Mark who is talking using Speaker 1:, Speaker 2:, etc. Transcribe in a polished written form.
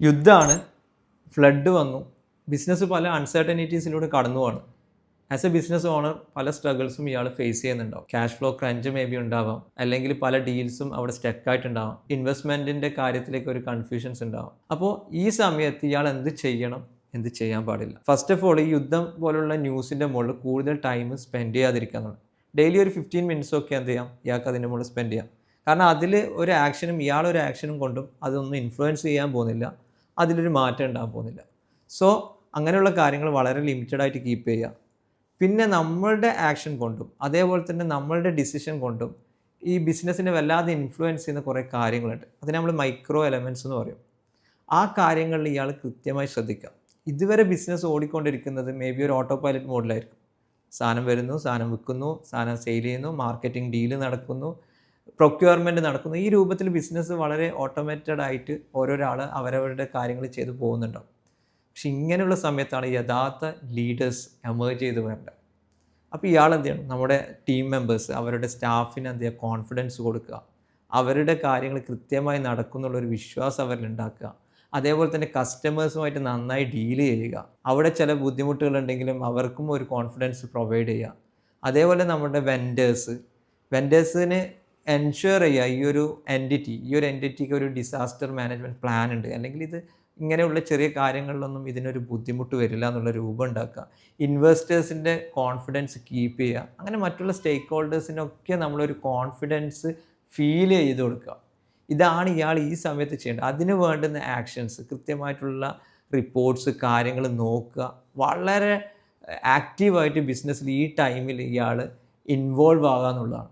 Speaker 1: യുദ്ധമാണ്, ഫ്ലഡ് വന്നു, ബിസിനസ് പല അൺസർട്ടനിറ്റീസിലൂടെ കടന്നു പോവാണ്. ആസ് എ ബിസിനസ് ഓണർ പല സ്ട്രഗിൾസും ഇയാൾ ഫേസ് ചെയ്യുന്നുണ്ടാവും. Cash flow crunch may be ഉണ്ടാവാം, അല്ലെങ്കിൽ പല ഡീൽസും അവിടെ സ്റ്റക്കായിട്ടുണ്ടാവാം, ഇൻവെസ്റ്റ്മെൻറ്റിൻ്റെ കാര്യത്തിലേക്ക് ഒരു കൺഫ്യൂഷൻസ് ഉണ്ടാവാം. അപ്പോൾ ഈ സമയത്ത് ഇയാൾ എന്ത് ചെയ്യണം, എന്ത് ചെയ്യാൻ പാടില്ല? ഫസ്റ്റ് ഓഫ് ഓൾ, ഈ യുദ്ധം പോലുള്ള ന്യൂസിൻ്റെ മുകളിൽ കൂടുതൽ ടൈം സ്പെൻഡ് ചെയ്യാതിരിക്കുക എന്നുള്ളത്. ഡെയിലി ഒരു 15 മിനിറ്റ്സ് ഒക്കെ എന്ത് ചെയ്യാം, ഇയാൾക്ക് അതിൻ്റെ മുകളിൽ സ്പെൻഡ് ചെയ്യാം. കാരണം അതിൽ ഒരു ആക്ഷനും ഇയാളൊരു ആക്ഷനും കൊണ്ടും അതൊന്നും ഇൻഫ്ലുവൻസ് ചെയ്യാൻ പോകുന്നില്ല, അതിലൊരു മാറ്റം ഉണ്ടാകാൻ പോകുന്നില്ല. സോ അങ്ങനെയുള്ള കാര്യങ്ങൾ വളരെ ലിമിറ്റഡായിട്ട് കീപ്പ് ചെയ്യുക. പിന്നെ നമ്മളുടെ ആക്ഷൻ കൊണ്ടും അതേപോലെ തന്നെ നമ്മളുടെ ഡിസിഷൻ കൊണ്ടും ഈ ബിസിനസ്സിനെ വല്ലാതെ ഇൻഫ്ലുവൻസ് ചെയ്യുന്ന കുറേ കാര്യങ്ങളുണ്ട്. അതിന് നമ്മൾ മൈക്രോ എലമെൻറ്റ്സ് എന്ന് പറയും. ആ കാര്യങ്ങളിൽ ഇയാൾ കൃത്യമായി ശ്രദ്ധിക്കുക. ഇതുവരെ ബിസിനസ് ഓടിക്കൊണ്ടിരിക്കുന്നത് മേ ബി ഒരു ഓട്ടോ പൈലറ്റ് മോഡിലായിരിക്കും. സാധനം വരുന്നു, സാധനം വിൽക്കുന്നു, സാധനം സെയിൽ ചെയ്യുന്നു, മാർക്കറ്റിംഗ് ഡീല് നടക്കുന്നു, പ്രൊക്യൂർമെൻറ്റ് നടക്കുന്നു. ഈ രൂപത്തിൽ ബിസിനസ് വളരെ ഓട്ടോമേറ്റഡ് ആയിട്ട് ഓരോരാൾ അവരവരുടെ കാര്യങ്ങൾ ചെയ്ത് പോകുന്നുണ്ടാവും. പക്ഷെ ഇങ്ങനെയുള്ള സമയത്താണ് യഥാർത്ഥ ലീഡേഴ്സ് എമേർജ് ചെയ്ത് വരേണ്ടത്. അപ്പോൾ ഇയാൾ എന്ത് ചെയ്യണം? നമ്മുടെ ടീം മെമ്പേഴ്സ് അവരുടെ സ്റ്റാഫിന് എന്ത് ചെയ്യുക? കോൺഫിഡൻസ് കൊടുക്കുക. അവരുടെ കാര്യങ്ങൾ കൃത്യമായി നടക്കുന്നുള്ളൊരു വിശ്വാസം അവരിൽ ഉണ്ടാക്കുക. അതേപോലെ തന്നെ കസ്റ്റമേഴ്സുമായിട്ട് നന്നായി ഡീല് ചെയ്യുക. അവിടെ ചില ബുദ്ധിമുട്ടുകളുണ്ടെങ്കിലും അവർക്കും ഒരു കോൺഫിഡൻസ് പ്രൊവൈഡ് ചെയ്യുക. അതേപോലെ നമ്മുടെ വെൻഡേഴ്സിന് എൻഷുർ ചെയ്യുക ഈ ഒരു എൻറ്റിറ്റിക്ക് ഒരു ഡിസാസ്റ്റർ മാനേജ്മെൻറ്റ് പ്ലാൻ ഉണ്ട്, അല്ലെങ്കിൽ ഇത് ഇങ്ങനെയുള്ള ചെറിയ കാര്യങ്ങളിലൊന്നും ഇതിനൊരു ബുദ്ധിമുട്ട് വരില്ല എന്നുള്ള രൂപം ഉണ്ടാക്കുക. ഇൻവെസ്റ്റേഴ്സിൻ്റെ കോൺഫിഡൻസ് കീപ്പ് ചെയ്യുക. അങ്ങനെ മറ്റുള്ള സ്റ്റേക്ക് ഹോൾഡേഴ്സിനൊക്കെ നമ്മളൊരു കോൺഫിഡൻസ് ഫീൽ ചെയ്ത് കൊടുക്കുക. ഇതാണ് ഇയാൾ ഈ സമയത്ത് ചെയ്യേണ്ടത്. അതിന് വേണ്ടുന്ന ആക്ഷൻസ്, കൃത്യമായിട്ടുള്ള റിപ്പോർട്ട്സ്, കാര്യങ്ങൾ നോക്കുക. വളരെ ആക്റ്റീവായിട്ട് ബിസിനസ്സിൽ ഈ ടൈമിൽ ഇയാൾ ഇൻവോൾവ് ആകുക എന്നുള്ളതാണ്.